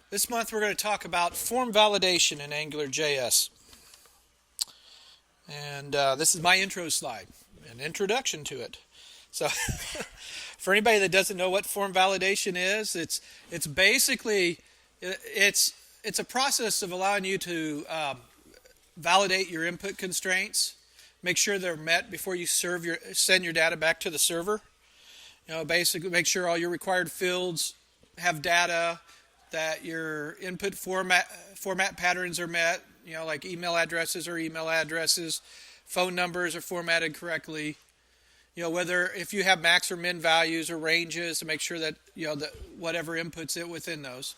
This month we're going to talk about form validation in AngularJS. And this is my intro slide, an introduction to it. So for anybody that doesn't know what form validation is, it's basically it's a process of allowing you to validate your input constraints, make sure they're met before you send your data back to the server. Basically make sure all your required fields have data, that your input format patterns are met, like email addresses are email addresses, phone numbers are formatted correctly, whether if you have max or min values or ranges to make sure that, that whatever inputs it within those.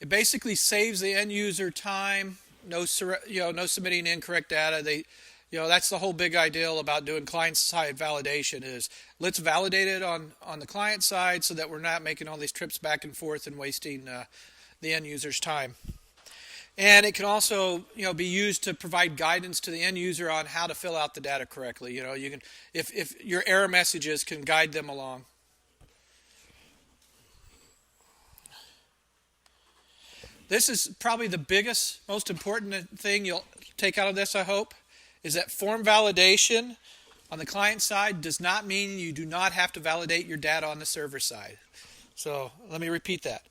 It basically saves the end user time, no submitting incorrect data. That's the whole big ideal about doing client-side validation is let's validate it on the client side so that we're not making all these trips back and forth and wasting the end user's time. And it can also, be used to provide guidance to the end user on how to fill out the data correctly. You can, if your error messages can guide them along. This is probably the biggest, most important thing you'll take out of this, I hope, is that form validation on the client side does not mean you do not have to validate your data on the server side. So let me repeat that.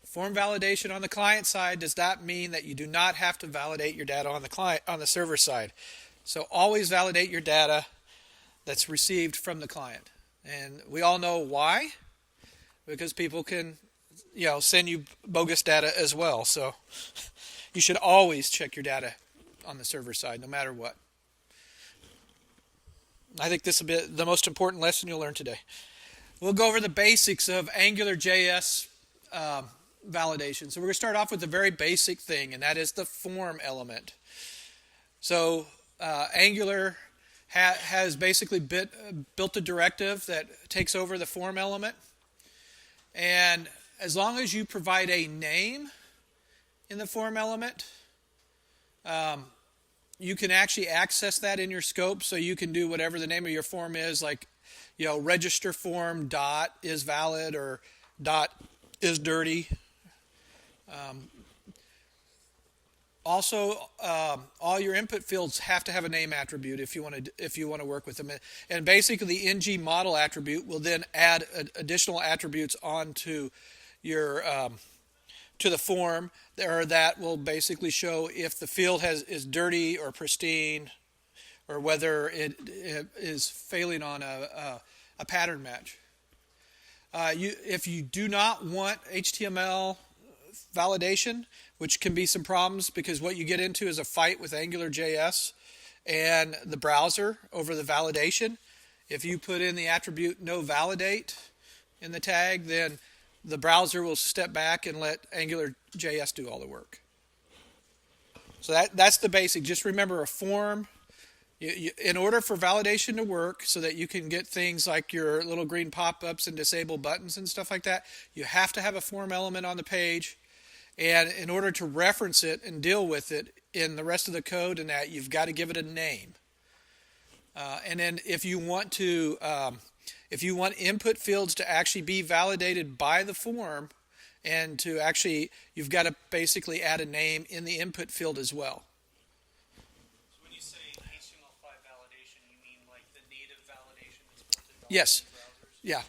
Form validation on the client side does not mean that you do not have to validate your data on the server side. So always validate your data that's received from the client. And we all know why, because people can, send you bogus data as well. So you should always check your data on the server side, no matter what. I think this will be the most important lesson you'll learn today. We'll go over the basics of AngularJS validation. So we're going to start off with the very basic thing, and that is the form element. So Angular has basically built a directive that takes over the form element. And as long as you provide a name in the form element, you can actually access that in your scope, so you can do whatever the name of your form is, like, register form dot is valid or dot is dirty. Also, all your input fields have to have a name attribute if you want to work with them. And basically, the ng model attribute will then add additional attributes onto your to the form, or that will basically show if the field is dirty or pristine, or whether it is failing on a pattern match. If you do not want HTML validation, which can be some problems because what you get into is a fight with AngularJS and the browser over the validation. If you put in the attribute no validate in the tag, then the browser will step back and let AngularJS do all the work. So that's the basic. Just remember a form. In order for validation to work so that you can get things like your little green pop-ups and disable buttons and stuff like that, you have to have a form element on the page. And in order to reference it and deal with it in the rest of the code and that, you've got to give it a name. And then if you want input fields to actually be validated by the form, and to actually, you've got to basically add a name in the input field as well. So when you say HTML5 validation, you mean like the native validation that's built into Yes. browsers? Yeah.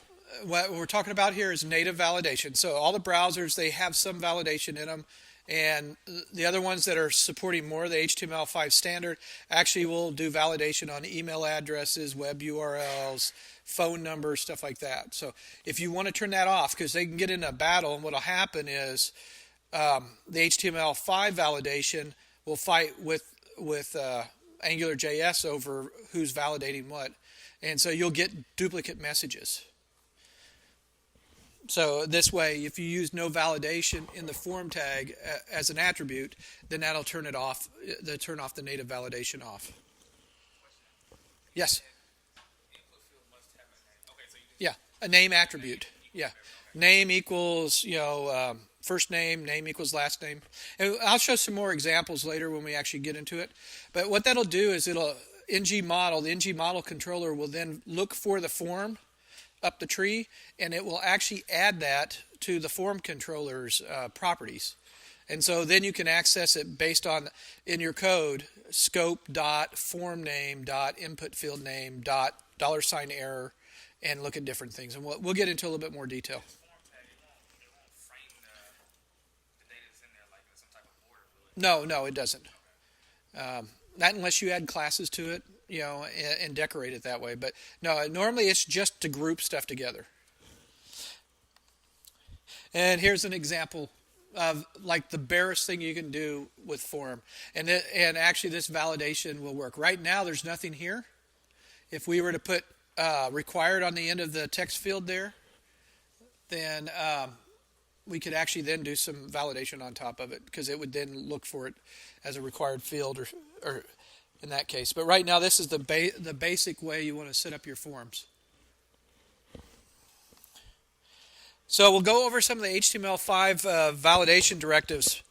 What we're talking about here is native validation. So all the browsers, they have some validation in them. And the other ones that are supporting more of the HTML5 standard actually will do validation on email addresses, web URLs, phone numbers, stuff like that. So if you want to turn that off, because they can get in a battle, and what will happen is the HTML5 validation will fight with AngularJS over who's validating what. And so you'll get duplicate messages. So this way, if you use no validation in the form tag as an attribute, then that'll turn it off. Turn off the native validation off. Yes. Input field must have a name. Okay, so Yeah, a name attribute. Yeah, name equals first name. Name equals last name. And I'll show some more examples later when we actually get into it. But what that'll do is the ng model controller will then look for the form up the tree, and it will actually add that to the form controller's properties. And so then you can access it based on, in your code, scope dot form name dot input field name dot $ error, and look at different things. And we'll get into a little bit more detail. No, it doesn't. Not unless you add classes to it, and decorate it that way. But no, normally it's just to group stuff together. And here's an example of like the barest thing you can do with form. And actually this validation will work. Right now there's nothing here. If we were to put required on the end of the text field there, then we could actually then do some validation on top of it, because it would then look for it as a required field or in that case. But right now this is the basic way you want to set up your forms. So we'll go over some of the HTML5 validation directives.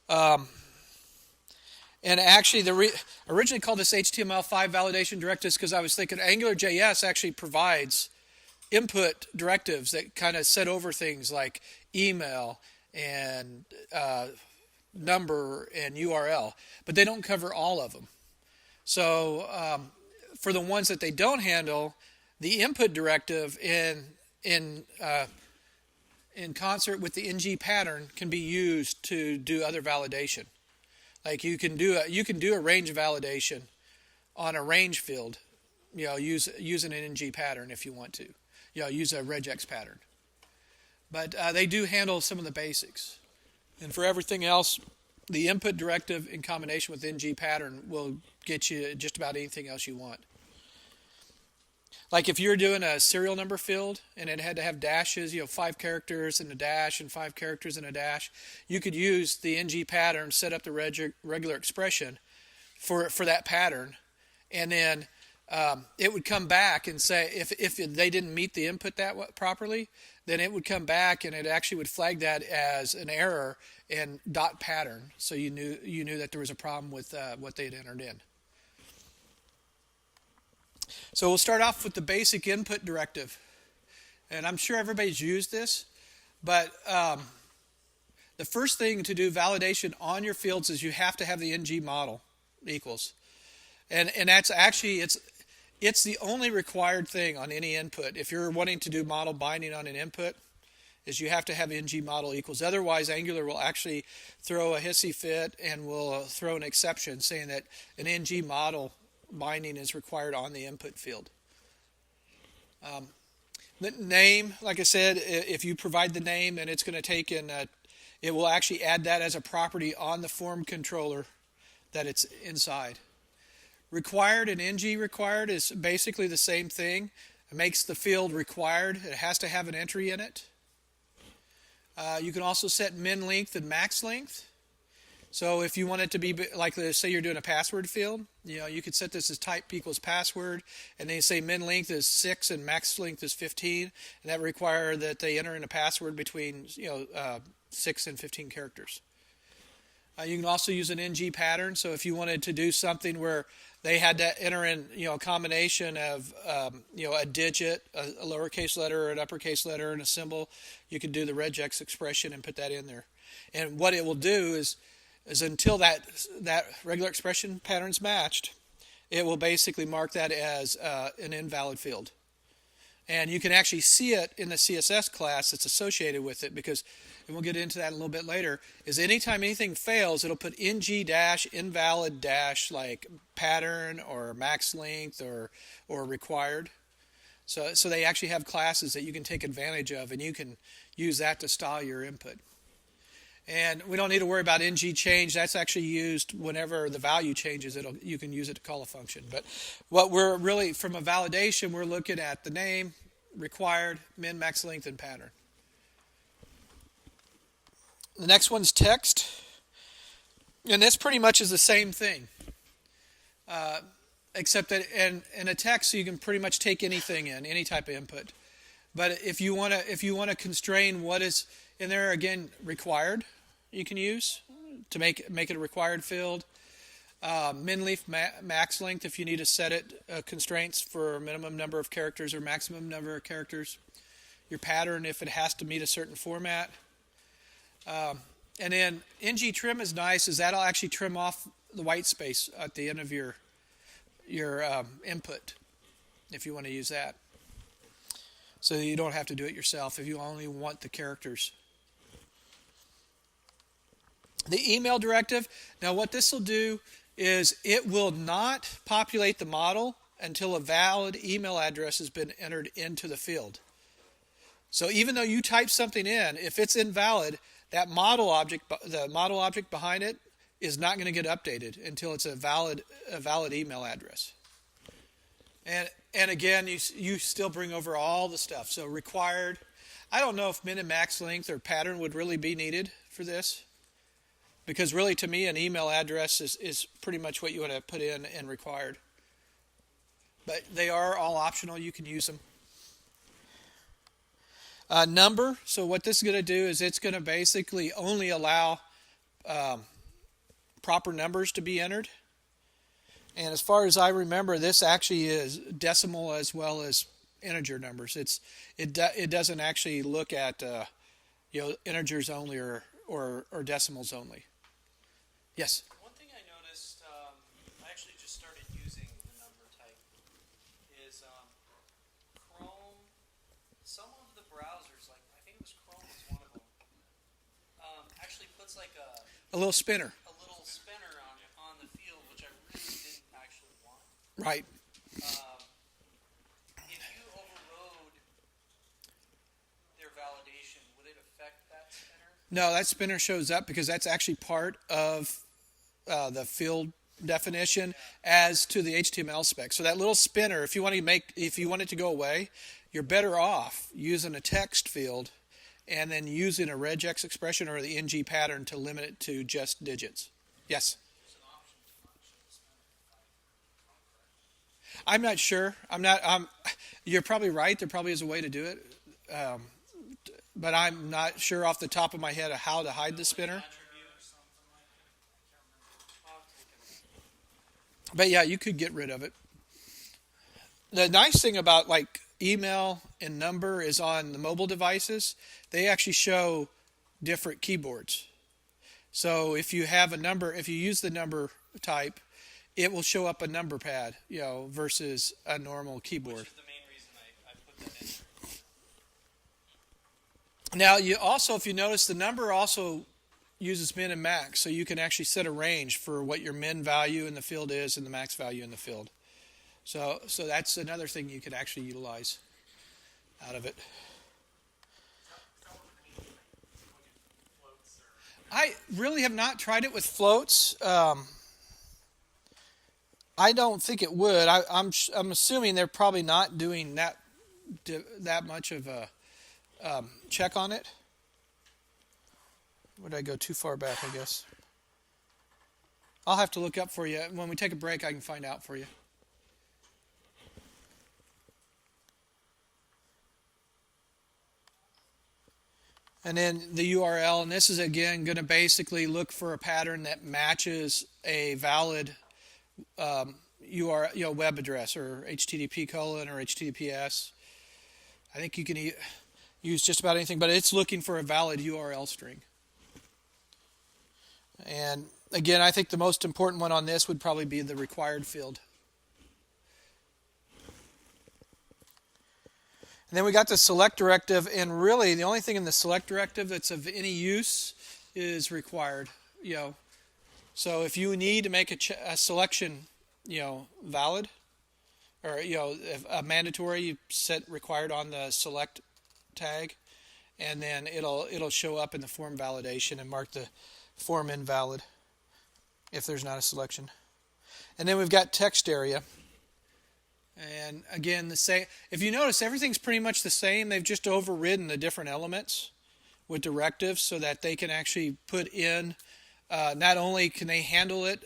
And actually, originally called this HTML5 validation directives because I was thinking AngularJS actually provides input directives that kind of set over things like email and number and URL, but they don't cover all of them. So for the ones that they don't handle, the input directive in concert with the ng pattern can be used to do other validation. Like you can do a range validation on a range field, using an ng pattern if you want to, use a regex pattern. But they do handle some of the basics. And for everything else, the input directive in combination with ng pattern will get you just about anything else you want. Like if you're doing a serial number field and it had to have dashes, 5 characters and a dash and 5 characters and a dash, you could use the ng pattern, set up the regular expression for that pattern, and then it would come back and say if they didn't meet the input properly, then it would come back and it actually would flag that as an error and dot pattern, so you knew that there was a problem with what they'd entered in. So we'll start off with the basic input directive. And I'm sure everybody's used this, but the first thing to do validation on your fields is you have to have the ng model equals. And that's actually, it's the only required thing on any input. If you're wanting to do model binding on an input, is you have to have ng model equals. Otherwise, Angular will actually throw a hissy fit and will throw an exception saying that an ng model binding is required on the input field. The name, like I said, if you provide the name, then it's going to take in, it will actually add that as a property on the form controller that it's inside. Required and ng required is basically the same thing. It makes the field required. It has to have an entry in it. You can also set min length and max length. So if you want it to be like, say you're doing a password field, you could set this as type equals password, and then you say min length is 6 and max length is 15, and that require that they enter in a password between 6 and 15 characters. You can also use an ng pattern. So if you wanted to do something where they had to enter in a combination of a digit, a lowercase letter, or an uppercase letter, and a symbol, you could do the regex expression and put that in there. And what it will do is until that regular expression pattern's matched, it will basically mark that as an invalid field. And you can actually see it in the CSS class that's associated with it, because, and we'll get into that a little bit later, is anytime anything fails, it'll put ng dash invalid dash like pattern or max length or required. So they actually have classes that you can take advantage of, and you can use that to style your input. And we don't need to worry about ng change. That's actually used whenever the value changes. You can use it to call a function. But what we're really, from a validation, we're looking at the name, required, min, max length, and pattern. The next one's text. And this pretty much is the same thing. Except that in a text, you can pretty much take anything in, any type of input. But if you want to constrain what is in there, again, required, you can use to make it a required field. Min length, max length, if you need to set it constraints for minimum number of characters or maximum number of characters. your pattern if it has to meet a certain format. And then ng trim is nice, is that'll actually trim off the white space at the end of your input if you want to use that. So you don't have to do it yourself if you only want the characters. The email directive, now what this will do is it will not populate the model until a valid email address has been entered into the field. So even though you type something in, if it's invalid, that model object, the model object behind it, is not going to get updated until it's a valid email address. And again, you still bring over all the stuff. So required. I don't know if min and max length or pattern would really be needed for this, because really to me an email address is pretty much what you want to put in and required. But they are all optional. You can use them. Number. So what this is going to do is it's going to basically only allow proper numbers to be entered. And as far as I remember, this actually is decimal as well as integer numbers. It doesn't actually look at integers only or decimals only. Yes. One thing I noticed, I actually just started using the number type, is Chrome. Some of the browsers, like I think it was Chrome was one of them, actually puts like A little spinner. a little spinner on the field, which I really didn't actually want. Right. If you overrode their validation, would it affect that spinner? No, that spinner shows up because that's actually part of the field definition as to the HTML spec. So that little spinner, if you want it to go away, you're better off using a text field and then using a regex expression or the ng pattern to limit it to just digits. Yes. I'm not sure. You're probably right. There probably is a way to do it, but I'm not sure off the top of my head of how to hide the spinner. But yeah, you could get rid of it. The nice thing about like email and number is on the mobile devices, they actually show different keyboards. So if you have a number, if you use the number type, it will show up a number pad, versus a normal keyboard. Which is the main reason I put that in. Now, if you notice, the number also uses min and max, so you can actually set a range for what your min value in the field is and the max value in the field. So that's another thing you could actually utilize out of it. I really have not tried it with floats. I don't think it would. I'm assuming they're probably not doing that much of a check on it. Would I go too far back, I guess? I'll have to look up for you. When we take a break, I can find out for you. And then the URL, and this is again going to basically look for a pattern that matches a valid URL, web address, or HTTP : or HTTPS. I think you can use just about anything, but it's looking for a valid URL string. And again, I think the most important one on this would probably be the required field. And then we got the select directive, and really the only thing in the select directive that's of any use is required. So if you need to make a selection, valid, or a mandatory, you set required on the select tag, and then it'll show up in the form validation and mark the form invalid if there's not a selection. And then we've got text area. And again, if you notice, everything's pretty much the same. They've just overridden the different elements with directives so that they can actually put in, not only can they handle it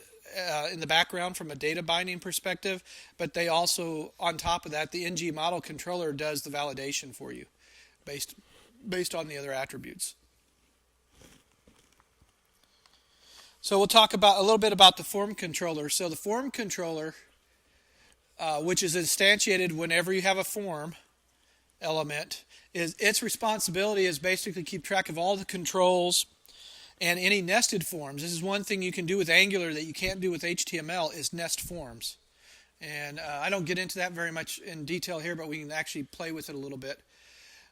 in the background from a data binding perspective, but they also, on top of that, the ng model controller does the validation for you based on the other attributes. So we'll talk a little bit about the form controller. So the form controller, which is instantiated whenever you have a form, element is its responsibility is basically keep track of all the controls and any nested forms. This is one thing you can do with Angular that you can't do with HTML is nest forms. And I don't get into that very much in detail here, but we can actually play with it a little bit.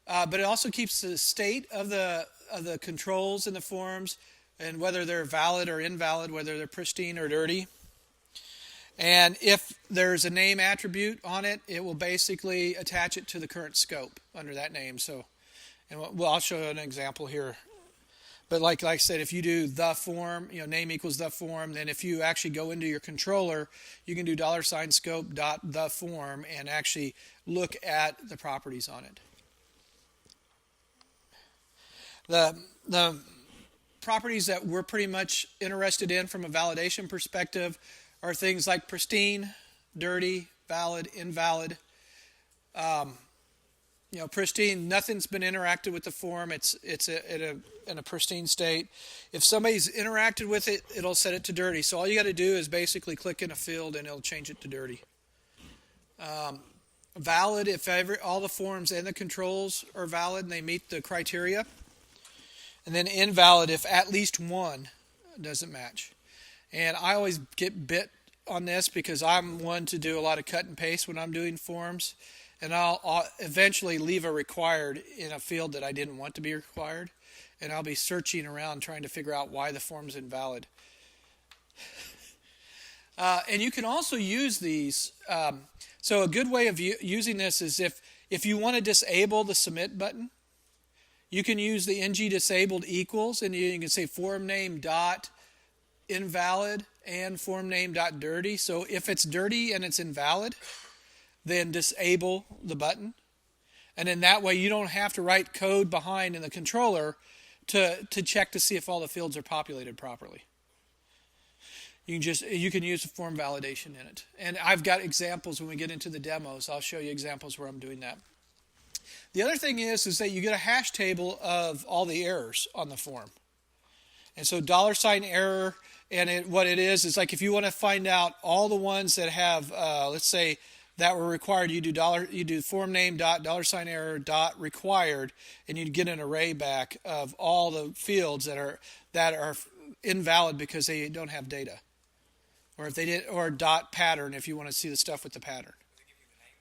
But it also keeps the state of the controls in the forms and whether they're valid or invalid, whether they're pristine or dirty. And if there's a name attribute on it, it will basically attach it to the current scope under that name. So, I'll show you an example here. But like I said, if you do the form, name equals the form, then if you actually go into your controller, you can do $scope.theform and actually look at the properties on it. The properties that we're pretty much interested in from a validation perspective are things like pristine, dirty, valid, invalid. Pristine, nothing's been interacted with the form. It's in a pristine state. If somebody's interacted with it, it'll set it to dirty. So all you got to do is basically click in a field and it'll change it to dirty. Valid, if all the forms and the controls are valid and they meet the criteria. And then invalid if at least one doesn't match. And I always get bit on this because I'm one to do a lot of cut and paste when I'm doing forms. And I'll eventually leave a required in a field that I didn't want to be required. And I'll be searching around trying to figure out why the form's invalid. And you can also use these. So a good way of using this is if you want to disable the submit button, you can use the ng disabled equals, and you can say form name dot invalid and form name dot dirty. So if it's dirty and it's invalid, then disable the button. And in that way, you don't have to write code behind in the controller to check to see if all the fields are populated properly. You can use the form validation in it. And I've got examples when we get into the demos. I'll show you examples where I'm doing that. The other thing is that you get a hash table of all the errors on the form. And so $error, and what it is like if you want to find out all the ones that have, let's say, that were required, you do form name dot $error dot required, and you get an array back of all the fields that are invalid because they don't have data, or if they did, or dot pattern if you want to see the stuff with the pattern. Does it give you the name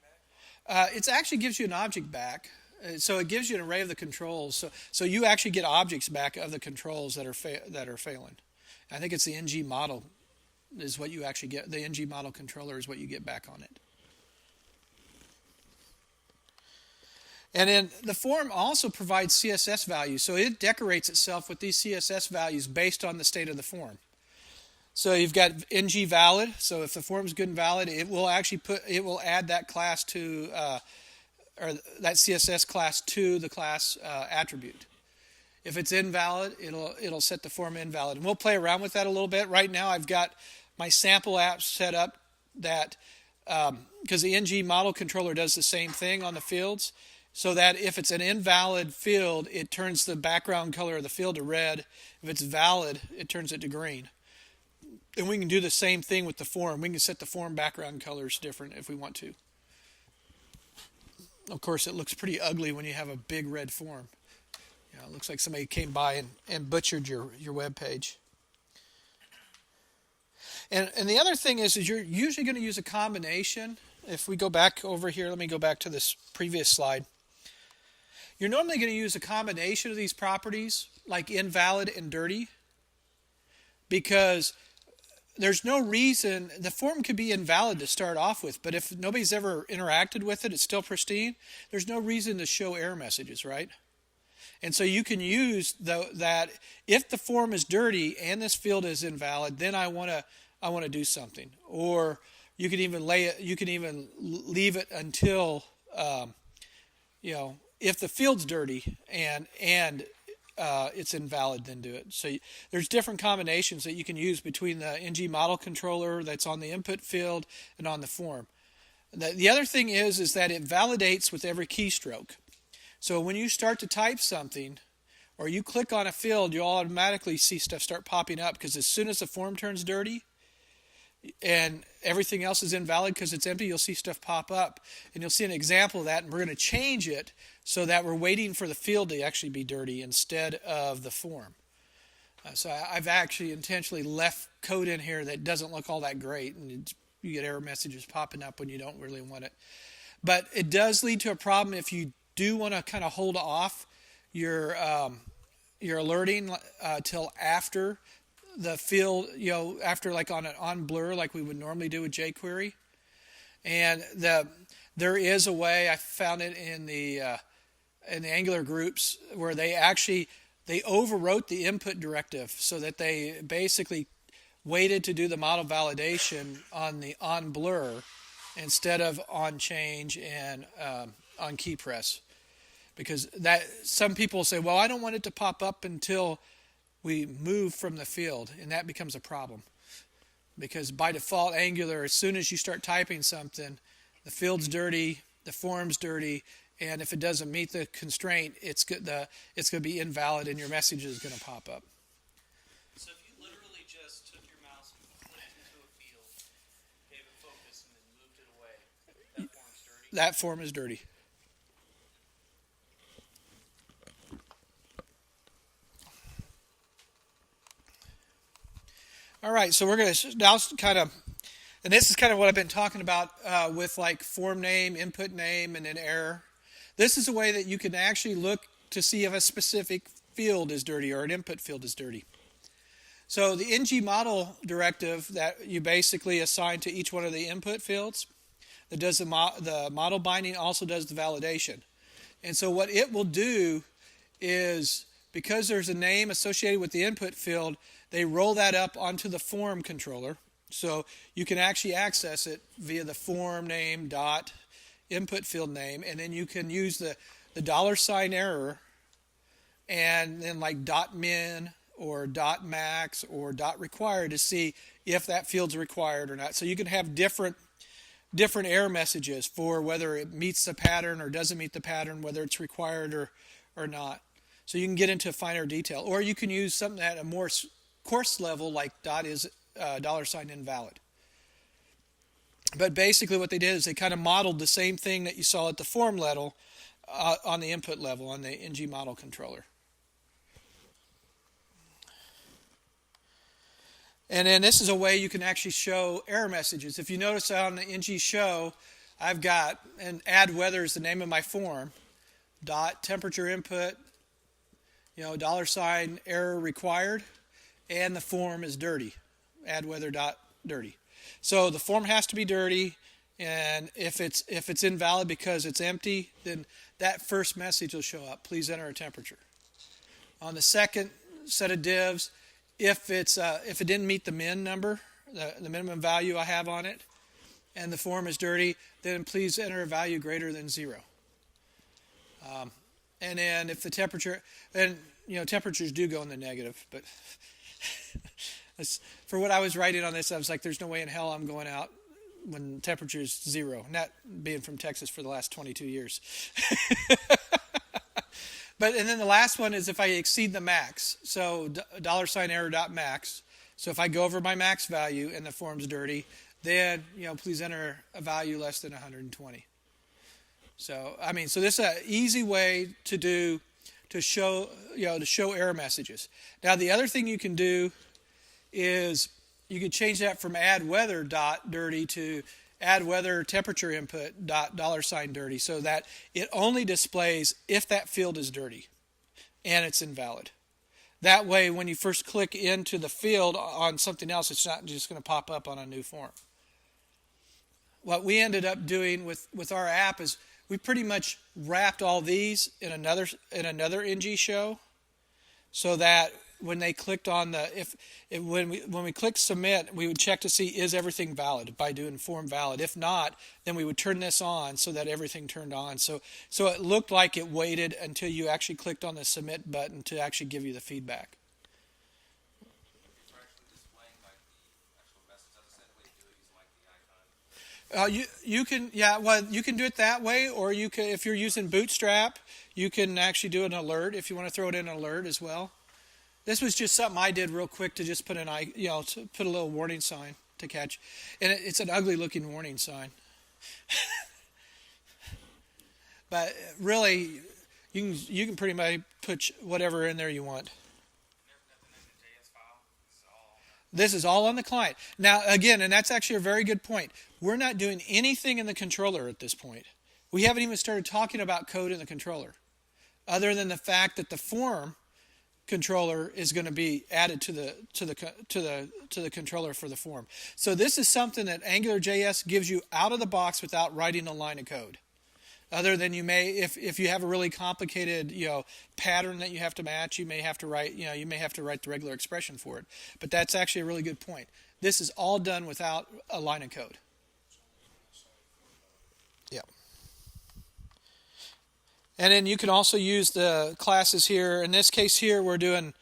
back? It actually gives you an object back, so it gives you an array of the controls. So you actually get objects back of the controls that are failing. I think it's the ng model is what you actually get. The ng model controller is what you get back on it. And then the form also provides CSS values. So it decorates itself with these CSS values based on the state of the form. So you've got ng valid. So if the form is good and valid, it will add that class to or that CSS class to the class attribute. If it's invalid, it'll set the form invalid. And we'll play around with that a little bit. Right now I've got my sample app set up that because the ng model controller does the same thing on the fields. So that if it's an invalid field, it turns the background color of the field to red. If it's valid, it turns it to green. And we can do the same thing with the form. We can set the form background colors different if we want to. Of course, it looks pretty ugly when you have a big red form. It looks like somebody came by and butchered your web page. And the other thing is you're usually going to use a combination. If we go back over here, let me go back to this previous slide. You're normally going to use a combination of these properties, like invalid and dirty, because there's no reason, the form could be invalid to start off with, but if nobody's ever interacted with it, it's still pristine, there's no reason to show error messages, right? And so you can use that if the form is dirty and this field is invalid, then I want to do something. Or you can even leave it until if the field's dirty and it's invalid, then do it. So there's different combinations that you can use between the ng model controller that's on the input field and on the form. The other thing is that it validates with every keystroke. So when you start to type something or you click on a field, you'll automatically see stuff start popping up because as soon as the form turns dirty, and everything else is invalid because it's empty, you'll see stuff pop up. And you'll see an example of that, and we're going to change it so that we're waiting for the field to actually be dirty instead of the form. So I've actually intentionally left code in here that doesn't look all that great, and you get error messages popping up when you don't really want it. But it does lead to a problem if you do want to kind of hold off your alerting till after the field, after like on blur, like we would normally do with jQuery. And there is a way, I found it in the Angular groups, where they overwrote the input directive so that they basically waited to do the model validation on the on blur instead of on change and on key press. Because that some people say, well, I don't want it to pop up until we move from the field, and that becomes a problem. Because by default, Angular, as soon as you start typing something, the field's dirty, the form's dirty, and if it doesn't meet the constraint, it's going to be invalid, and your message is going to pop up. So if you literally just took your mouse and clicked into a field, gave it focus, and then moved it away, that form's dirty? That form is dirty. All right, so we're going to now kind of, and this is kind of what I've been talking about with like form name, input name, and then error. This is a way that you can actually look to see if a specific field is dirty or an input field is dirty. So the ng model directive that you basically assign to each one of the input fields, that does the model binding, also does the validation. And so what it will do is, because there's a name associated with the input field, they roll that up onto the form controller. So you can actually access it via the form name dot input field name, and then you can use the $ error and then like .min or .max or .required to see if that field's required or not. So you can have different error messages for whether it meets the pattern or doesn't meet the pattern, whether it's required or not. So you can get into finer detail, or you can use something at a more coarse level like $invalid. But basically what they did is they kind of modeled the same thing that you saw at the form level on the input level on the ng model controller. And then this is a way you can actually show error messages. If you notice on the ng show, I've got an add weather is the name of my form, temperature input, $ error required, and the form is dirty, add weather dirty. So the form has to be dirty, and if it's invalid because it's empty, then that first message will show up. Please enter a temperature. On the second set of divs, if it didn't meet the min number, the minimum value I have on it, and the form is dirty, then please enter a value greater than 0. And then if the temperature, then temperatures do go in the negative, but for what I was writing on this, I was like, there's no way in hell I'm going out when temperature is 0. Not being from Texas for the last 22 years. And then the last one is if I exceed the max. So $error.max. So if I go over my max value and the form's dirty, then please enter a value less than 120. So so this is an easy way to show error messages. Now the other thing you can do is you can change that from add weather .dirty to add weather temperature input $dirty, so that it only displays if that field is dirty and it's invalid. That way, when you first click into the field on something else, it's not just going to pop up on a new form. What we ended up doing with our app is we pretty much wrapped all these in another ng show, so that when they clicked on when we clicked submit, we would check to see is everything valid by doing form valid. If not, then we would turn this on so that everything turned on. So it looked like it waited until you actually clicked on the submit button to actually give you the feedback. You can do it that way, or you can, if you're using Bootstrap, you can actually do an alert if you want to throw it in an alert as well. This was just something I did real quick to just put to put a little warning sign to catch. And it's an ugly looking warning sign. But really, you can pretty much put whatever in there you want. This is all on the client. Now, again, and that's actually a very good point. We're not doing anything in the controller at this point. We haven't even started talking about code in the controller, other than the fact that the form controller is going to be added to the controller for the form. So this is something that AngularJS gives you out of the box without writing a line of code. Other than you may, if you have a really complicated, pattern that you have to match, you may have to write, the regular expression for it. But that's actually a really good point. This is all done without a line of code. Yeah. And then you can also use the classes here. In this case here, I'm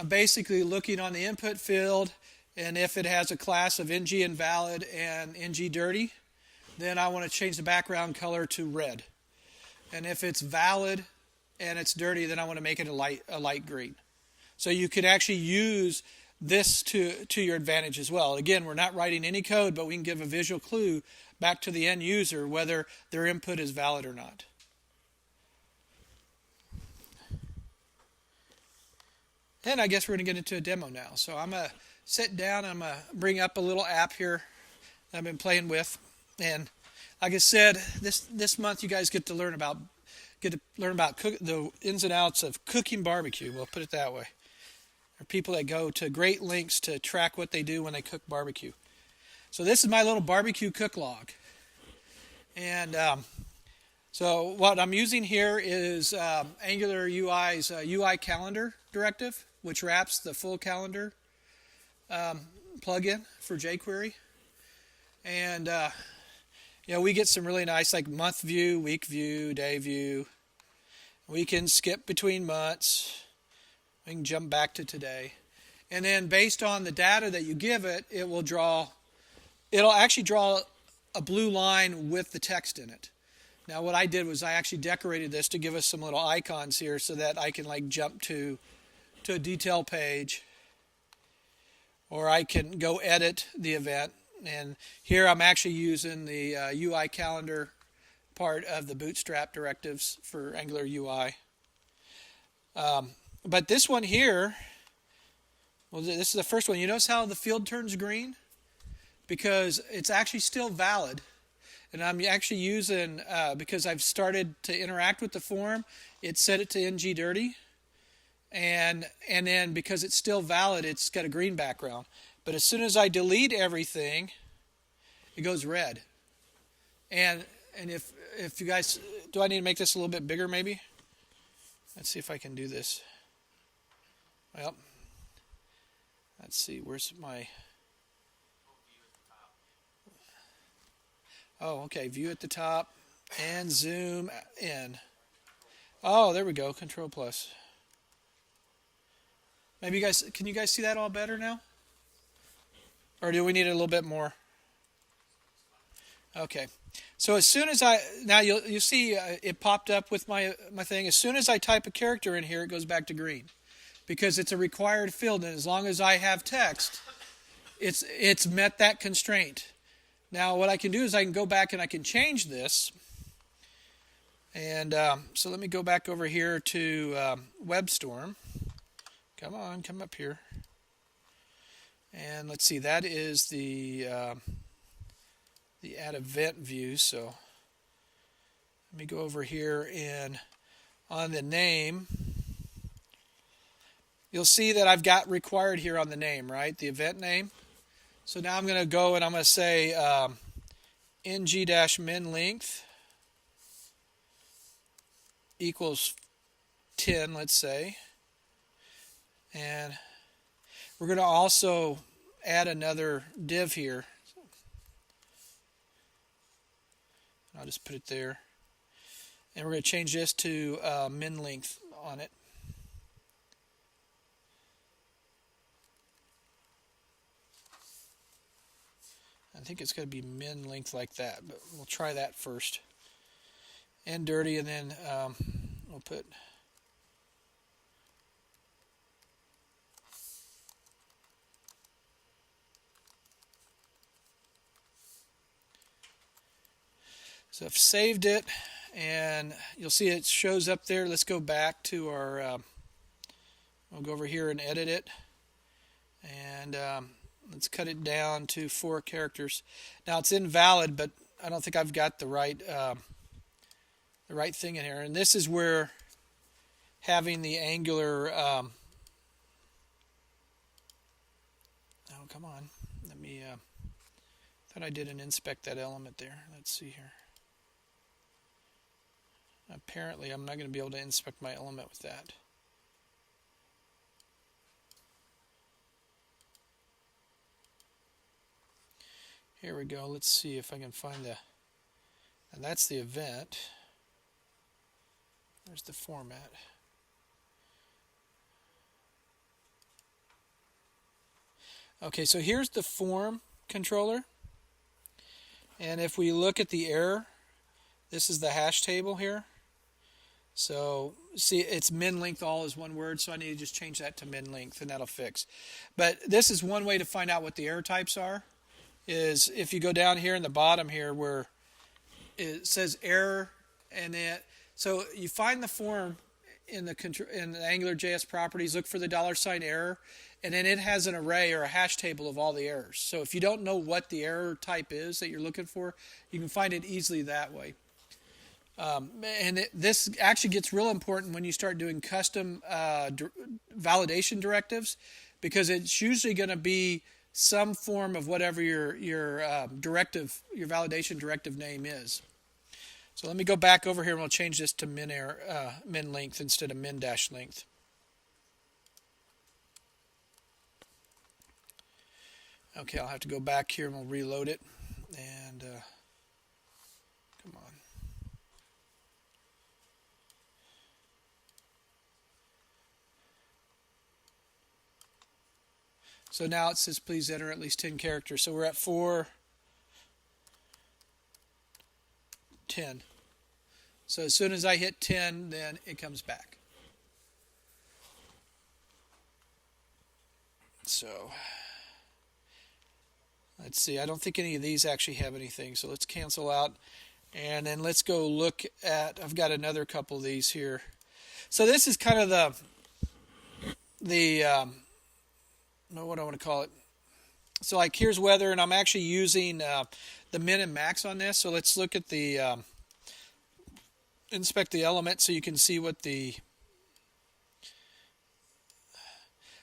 basically looking on the input field, and if it has a class of ng invalid and ng dirty, then I want to change the background color to red. And if it's valid and it's dirty, then I want to make it a light green. So you could actually use this to your advantage as well. Again, we're not writing any code, but we can give a visual clue back to the end user whether their input is valid or not. And I guess we're going to get into a demo now. So I'm going to sit down. I'm going to bring up a little app here that I've been playing with. And like I said, this month you guys get to learn about the ins and outs of cooking barbecue. We'll put it that way. There are people that go to great lengths to track what they do when they cook barbecue. So this is my little barbecue cook log. And so what I'm using here is Angular UI's UI calendar directive, which wraps the full calendar plugin for jQuery. And we get some really nice like month view, week view, day view. We can skip between months. We can jump back to today. And then based on the data that you give it, it'll actually draw a blue line with the text in it. Now what I did was I actually decorated this to give us some little icons here so that I can like jump to a detail page, or I can go edit the event. And here I'm actually using the UI calendar part of the Bootstrap directives for Angular UI. But this one here, this is the first one. You notice how the field turns green? Because it's actually still valid. And I'm actually using, because I've started to interact with the form, it set it to ng dirty. And then because it's still valid, it's got a green background. But as soon as I delete everything, it goes red. And if you guys, do I need to make this a little bit bigger maybe? Let's see if I can do this. Well, let's see, where's my... Oh, okay, view at the top and zoom in. Oh, there we go, Control plus. Maybe can you guys see that all better now? Or do we need it a little bit more? Okay. So as soon as now you'll see it popped up with my thing. As soon as I type a character in here, it goes back to green, because it's a required field, and as long as I have text, it's met that constraint. Now what I can do is I can go back and I can change this. And so let me go back over here to WebStorm. Come on, come up here. And let's see, that is the add event view. So let me go over here, and on the name, you'll see that I've got required here on the name, right? The event name. So now I'm going to go and I'm going to say ng-min length equals 10, let's say. And we're going to also add another div here. I'll just put it there. And we're going to change this to min length on it. I think it's going to be min length like that, but we'll try that first. And dirty, and then we'll put... So I've saved it, and you'll see it shows up there. Let's go back to our. I'll go over here and edit it, and let's cut it down to 4 characters. Now it's invalid, but I don't think I've got the right thing in here. And this is where having the Angular. Oh, come on. Let me. Thought I didn't inspect that element there. Let's see here. Apparently, I'm not going to be able to inspect my element with that. Here we go. Let's see if I can find the... And that's the event. There's the format. Okay, so here's the form controller. And if we look at the error, this is the hash table here. So see, it's min length all is one word, so I need to just change that to min length, and that'll fix. But this is one way to find out what the error types are, is if you go down here in the bottom here where it says error, and so you find the form in the AngularJS properties, look for the $error, and then it has an array or a hash table of all the errors. So if you don't know what the error type is that you're looking for, you can find it easily that way. This actually gets real important when you start doing custom validation directives, because it's usually going to be some form of whatever your validation directive name is. So let me go back over here and we'll change this to min length instead of min dash length. Okay, I'll have to go back here and we'll reload it. And come on. So now it says please enter at least 10 characters. So we're at 4:10. So as soon as I hit 10, then it comes back. So let's see. I don't think any of these actually have anything. So let's cancel out. And then let's go look at, I've got another couple of these here. So this is kind of what I want to call it. So like here's weather, and I'm actually using the min and max on this. So let's look at the inspect the element so you can see what the...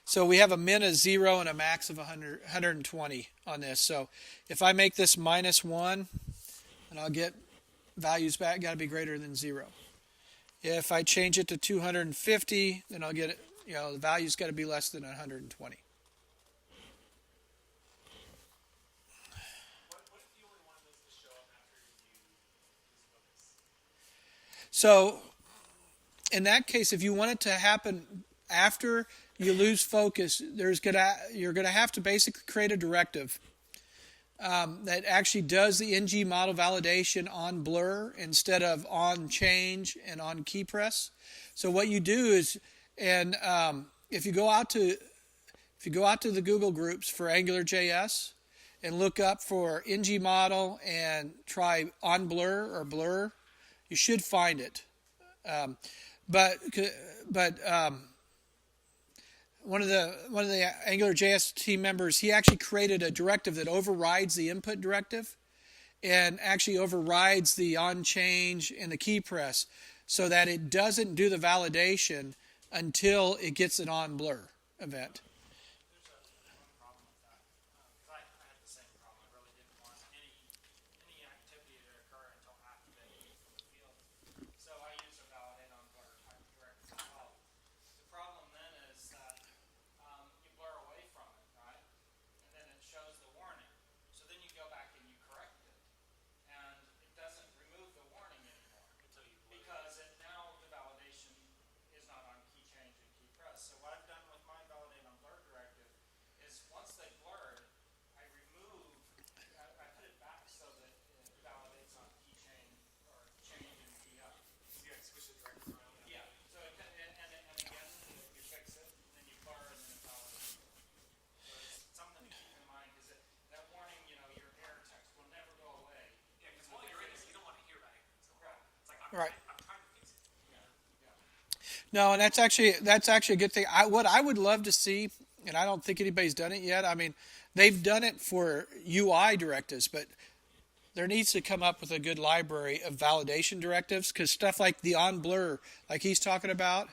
So we have a min of 0 and a max of 120 on this. So if I make this -1, and I'll get values back, got to be greater than 0. If I change it to 250, then I'll get it, the value's got to be less than 120. So in that case, if you want it to happen after you lose focus, you're gonna have to basically create a directive that actually does the ng model validation on blur instead of on change and on key press. So what you do is, and if you go out to the Google groups for AngularJS and look up for ng model and try on blur or blur, you should find it. But one of the AngularJS team members, he actually created a directive that overrides the input directive and actually overrides the on change and the key press, so that it doesn't do the validation until it gets an on blur event. No, and that's actually a good thing. What I would love to see, and I don't think anybody's done it yet. I mean, they've done it for UI directives, but there needs to come up with a good library of validation directives because stuff like the on blur, like he's talking about,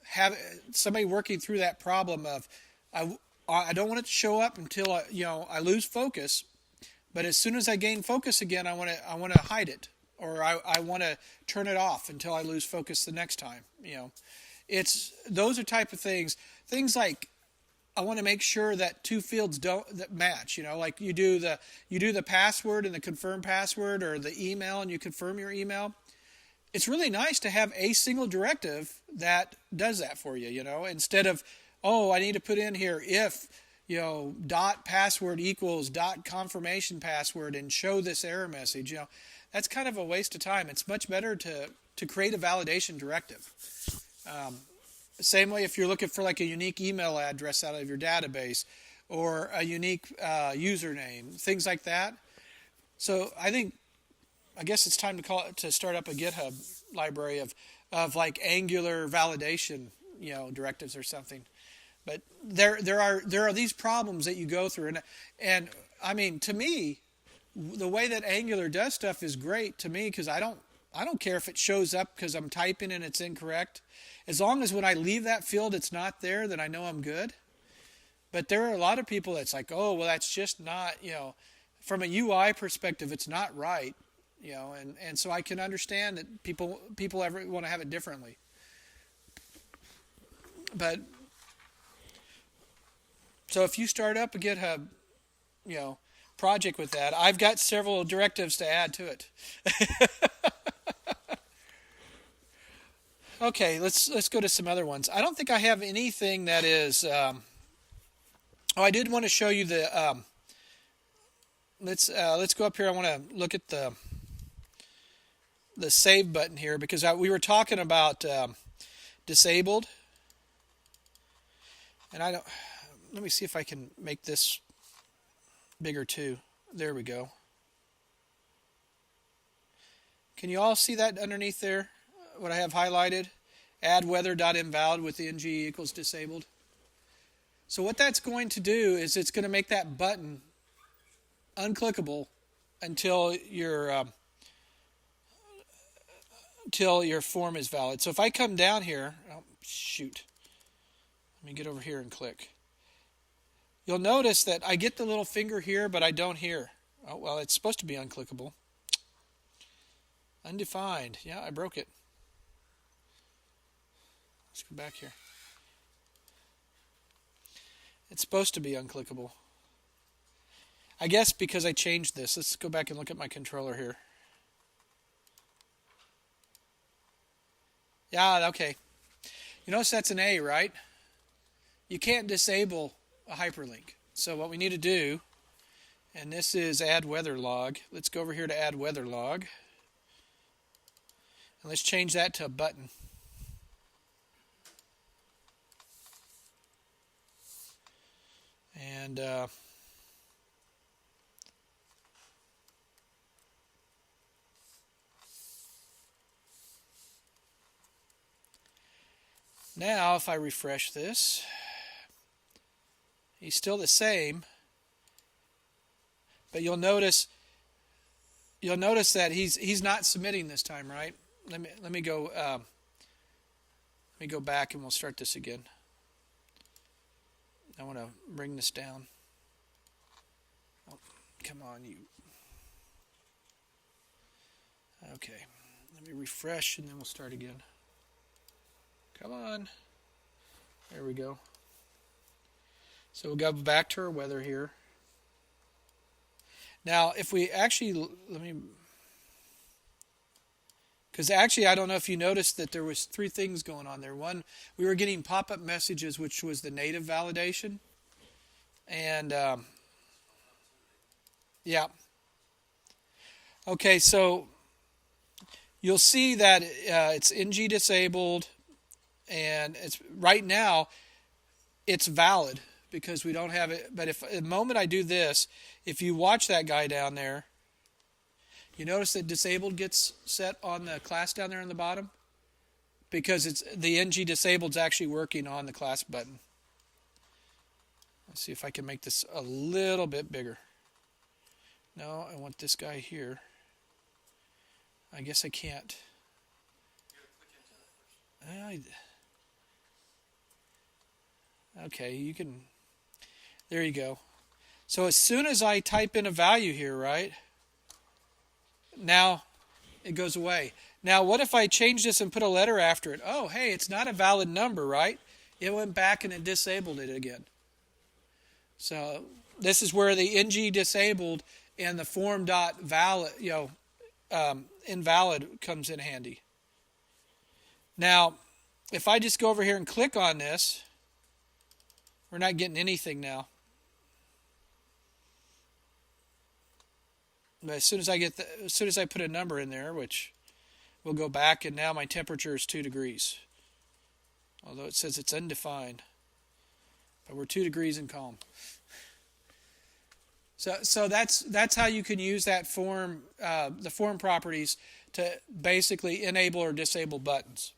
have somebody working through that problem of I, I don't want it to show up until I lose focus, but as soon as I gain focus again, I want to hide it or I want to turn it off until I lose focus the next time. It's those are type of things like I want to make sure that two fields don't that match. Like you do the password and the confirm password, or the email and you confirm your email. It's really nice to have a single directive that does that for you. Instead of I need to put in here if dot password equals dot confirmation password and show this error message. That's kind of a waste of time. It's much better to create a validation directive. Same way if you're looking for like a unique email address out of your database or a unique username, things like that. So I guess it's time to start up a GitHub library of like Angular validation, directives or something. But there are these problems that you go through, and I mean, to me, the way that Angular does stuff is great to me because I don't care if it shows up because I'm typing and it's incorrect. As long as when I leave that field it's not there, then I know I'm good. But there are a lot of people that's like, oh, well, that's just not, from a UI perspective, it's not right, and so I can understand that people ever want to have it differently. But so if you start up a GitHub, project with that, I've got several directives to add to it. Okay, let's go to some other ones. I don't think I have anything that is. I did want to show you the. Let's go up here. I want to look at the save button here because we were talking about disabled, and I don't. Let me see if I can make this bigger too. There we go. Can you all see that underneath there? What I have highlighted? Add weather.invalid with ng equals disabled. So what that's going to do is it's going to make that button unclickable until your form is valid. So if I come down here, oh shoot, let me get over here and click. You'll notice that I get the little finger here, but I don't here. Oh well, it's supposed to be unclickable. Undefined. Yeah, I broke it. Let's go back here. It's supposed to be unclickable. I guess because I changed this. Let's go back and look at my controller here. Yeah, okay. You notice that's an A, right? You can't disable a hyperlink. So what we need to do, and this is add weather log. Let's go over here to add weather log. And let's change that to a button. And now if I refresh this, he's still the same, but you'll notice that he's not submitting this time, right? Let me go back and we'll start this again. I want to bring this down. Oh, come on, you. Okay, let me refresh and then we'll start again. Come on. There we go. So we'll go back to our weather here. Now, if we actually, because actually I don't know if you noticed that there was three things going on there. One, we were getting pop-up messages, which was the native validation. And, yeah. Okay, so you'll see that it's NG disabled, and it's right now it's valid because we don't have it. But if the moment I do this, if you watch that guy down there, you notice that disabled gets set on the class down there on the bottom. because it's the NG disabled is actually working on the class button. Let's see if I can make this a little bit bigger. No, I want this guy here. I guess I can't. Okay, you can. There you go. So as soon as I type in a value here, right? Now it goes away. Now what if I change this and put a letter after it? Oh, hey, it's not a valid number, right? It went back and it disabled it again. So this is where the ng disabled and the form dot valid, invalid comes in handy. Now, if I just go over here and click on this, we're not getting anything now. But as soon as I put a number in there, which we'll go back, and now my temperature is 2 degrees. Although it says it's undefined. But we're 2 degrees and calm. So that's how you can use that form, the form properties, to basically enable or disable buttons.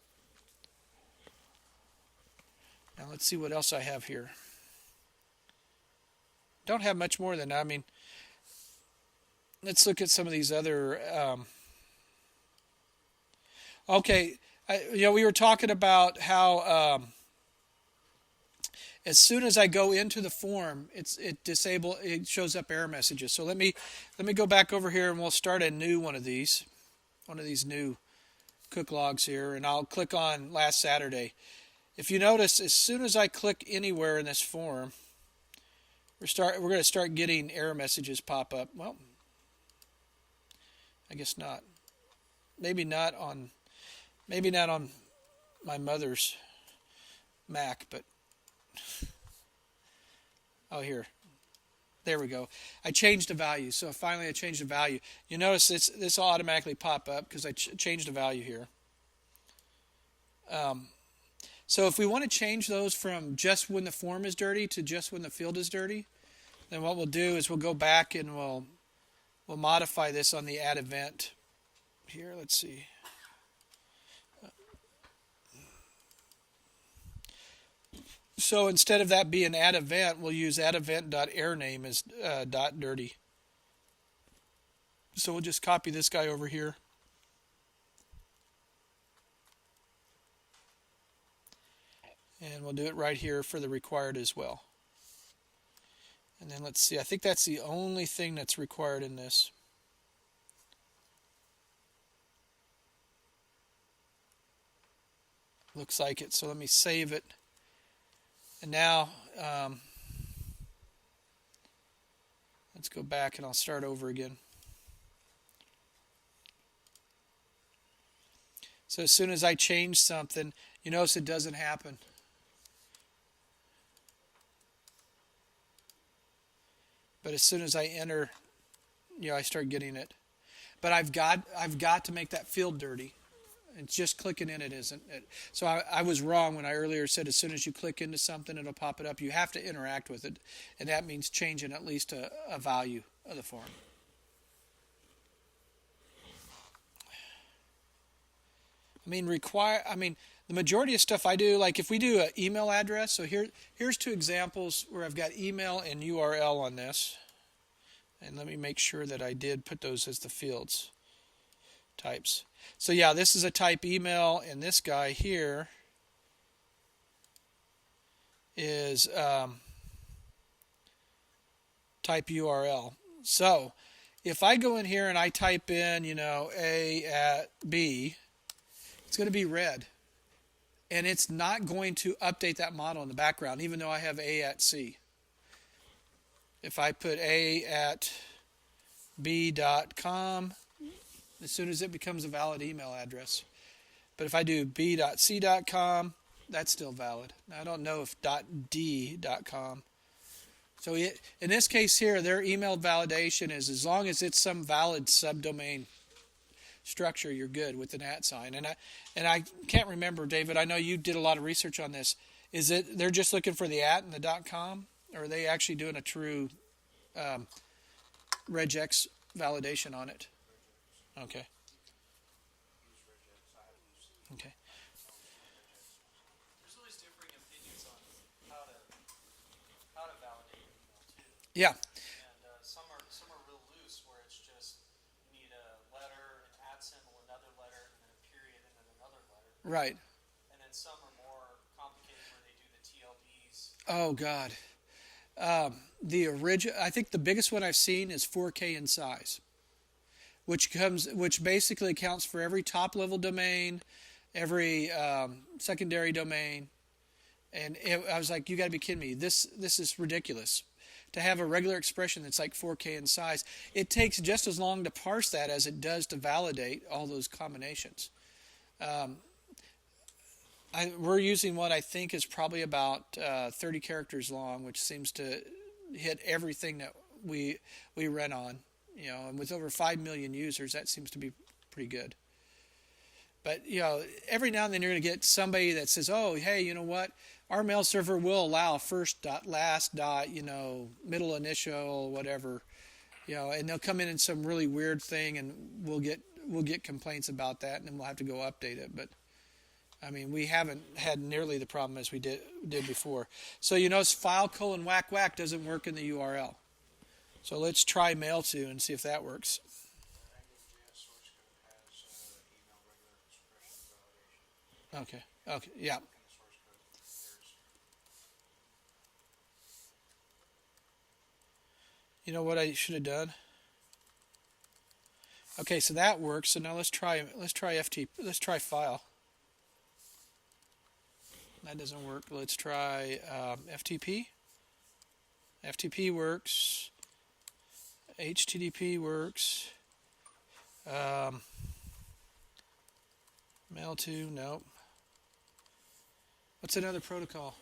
Now let's see what else I have here. Don't have much more than that. I mean, let's look at some of these other. Okay, we were talking about how as soon as I go into the form, it shows up error messages. So let me go back over here and we'll start a new one of these new cook logs here, and I'll click on last Saturday. If you notice, as soon as I click anywhere in this form, we're going to start getting error messages pop up. Well, I guess not. Maybe not on my mother's Mac, but here. There we go. I changed the value. So finally I changed the value. You notice this will automatically pop up because I changed the value here. So if we want to change those from just when the form is dirty to just when the field is dirty, then what we'll do is we'll go back and we'll modify this on the add event. Here, let's see. So instead of that being add event, we'll use add event.errorName as .dirty. So we'll just copy this guy over here. And we'll do it right here for the required as well. And then let's see, I think that's the only thing that's required in this. Looks like it, so let me save it. And now, let's go back and I'll start over again. So as soon as I change something, you notice it doesn't happen. But as soon as I enter, I start getting it. But I've got to make that field dirty. It's just clicking in it isn't it. So I was wrong when I earlier said as soon as you click into something, it'll pop it up. You have to interact with it, and that means changing at least a value of the form. The majority of stuff I do, like if we do an email address, so here's two examples where I've got email and URL on this. And let me make sure that I did put those as the fields types. So yeah, this is a type email, and this guy here is type URL. So if I go in here and I type in, A at B, it's going to be red. And it's not going to update that model in the background, even though I have A at C. If I put A at B.com, as soon as it becomes a valid email address. But if I do B.C.com, that's still valid. Now, I don't know if .D.com. So in this case here, their email validation is as long as it's some valid subdomain structure, you're good with an @ sign. And I can't remember, David, I know you did a lot of research on this. Is it they're just looking for the @ and the .com, or are they actually doing a true regex validation on it? Okay. Yeah, and some are real loose where it's just you need a letter, an at symbol, another letter, and then a period, and then another letter. right. And then some are more complicated where they do the TLBs. Oh God. The original, I think the biggest one I've seen is 4K in size, which basically accounts for every top level domain, every secondary domain, and I was like, you got to be kidding me! This is ridiculous. To have a regular expression that's like 4K in size, it takes just as long to parse that as it does to validate all those combinations. We're using what I think is probably about 30 characters long, which seems to hit everything that we run on. And with over 5 million users, that seems to be pretty good. But every now and then you're going to get somebody that says, "Oh, hey, you know what? Our mail server will allow first dot, last dot, middle initial, whatever." And they'll come in some really weird thing, and we'll get complaints about that, and then we'll have to go update it. But I mean, we haven't had nearly the problem as we did before. So you notice file colon whack whack doesn't work in the URL. So let's try mail to and see if that works. AngularJS source code has email regular expression validation. Okay. Okay. Yeah. In the source code, there's You know what I should have done? Okay, so that works. So now let's try FTP. Let's try file. That doesn't work. Let's try FTP. FTP works. HTTP works. Mail to, nope. What's another protocol?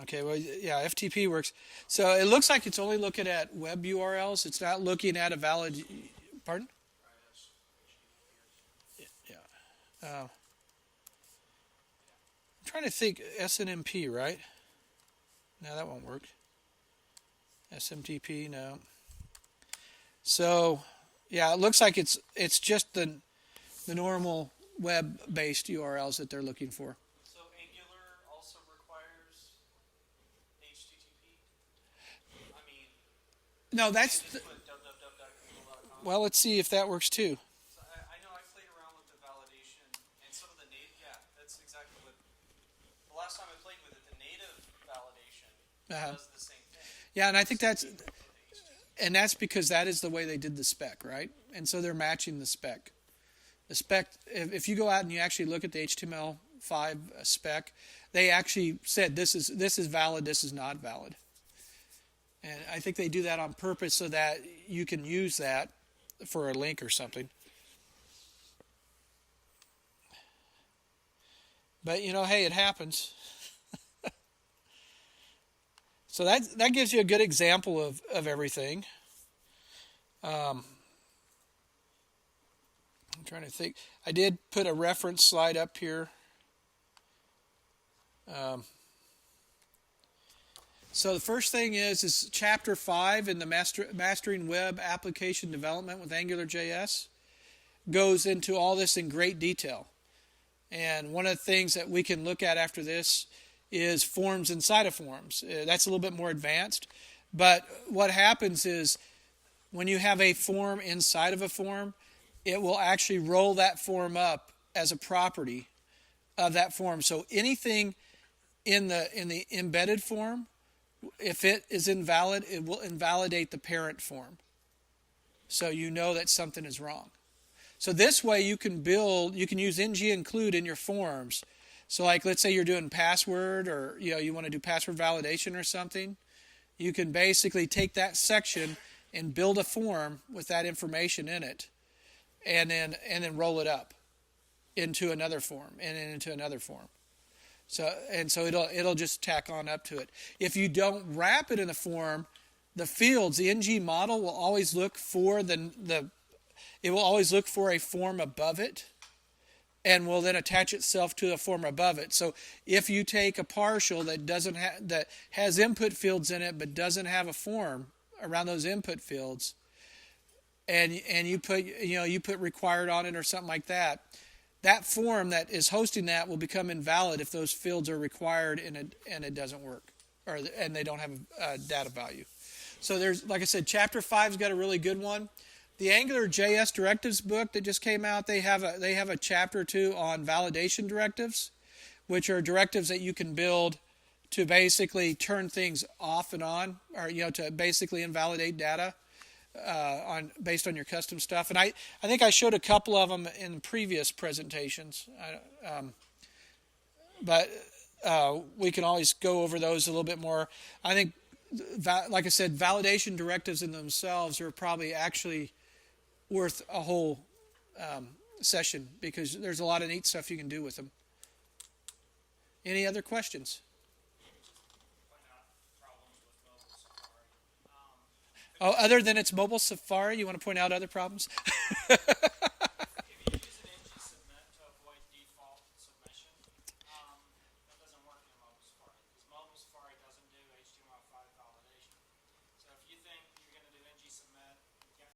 Okay, well, yeah, FTP works. So it looks like it's only looking at web URLs. It's not looking at a valid. Pardon? Yeah. I'm trying to think. SNMP, right? No, that won't work. SMTP, no. So, yeah, it looks like it's just the normal web-based URLs that they're looking for. So Angular also requires HTTP. I mean, No, you that's just put www.google.com. well. Let's see if that works too. So I know I played around with the validation and some of the native. Yeah, that's exactly what. The last time I played with it, the native validation does the same thing. Yeah, and I think that's With the HTTP. because that is the way they did the spec, right? And so they're matching the spec. The spec. If you go out and you actually look at the HTML5 spec, they actually said this is valid, this is not valid. And I think they do that on purpose so that you can use that for a link or something. But hey, it happens. So that gives you a good example of everything. I'm trying to think. I did put a reference slide up here. So the first thing is chapter 5 in the Mastering Web Application Development with AngularJS goes into all this in great detail. And one of the things that we can look at after this is forms inside of forms. That's a little bit more advanced. But what happens is when you have a form inside of a form, it will actually roll that form up as a property of that form. So anything in the embedded form, if it is invalid, it will invalidate the parent form. So you know that something is wrong. So this way you can use ng include in your forms. So like let's say you're doing password or you want to do password validation or something, you can basically take that section and build a form with that information in it and then roll it up into another form and then into another form. So it'll just tack on up to it. If you don't wrap it in a form, the fields, the ng model will always look for it will always look for a form above it and will then attach itself to a form above it. So if you take a partial that has input fields in it but doesn't have a form around those input fields, and you put required on it or something like that, that form that is hosting that will become invalid if those fields are required and it doesn't work. and they don't have data value. So there's, like I said, Chapter 5's got a really good one. The Angular JS directives book that just came out, they have a chapter or two on validation directives, which are directives that you can build to basically turn things off and on, or to basically invalidate data based on your custom stuff. And I think I showed a couple of them in previous presentations, but we can always go over those a little bit more. I think, like I said, validation directives in themselves are probably actually worth a whole session, because there's a lot of neat stuff you can do with them. Any other questions? Oh, other than it's mobile Safari, you want to point out other problems?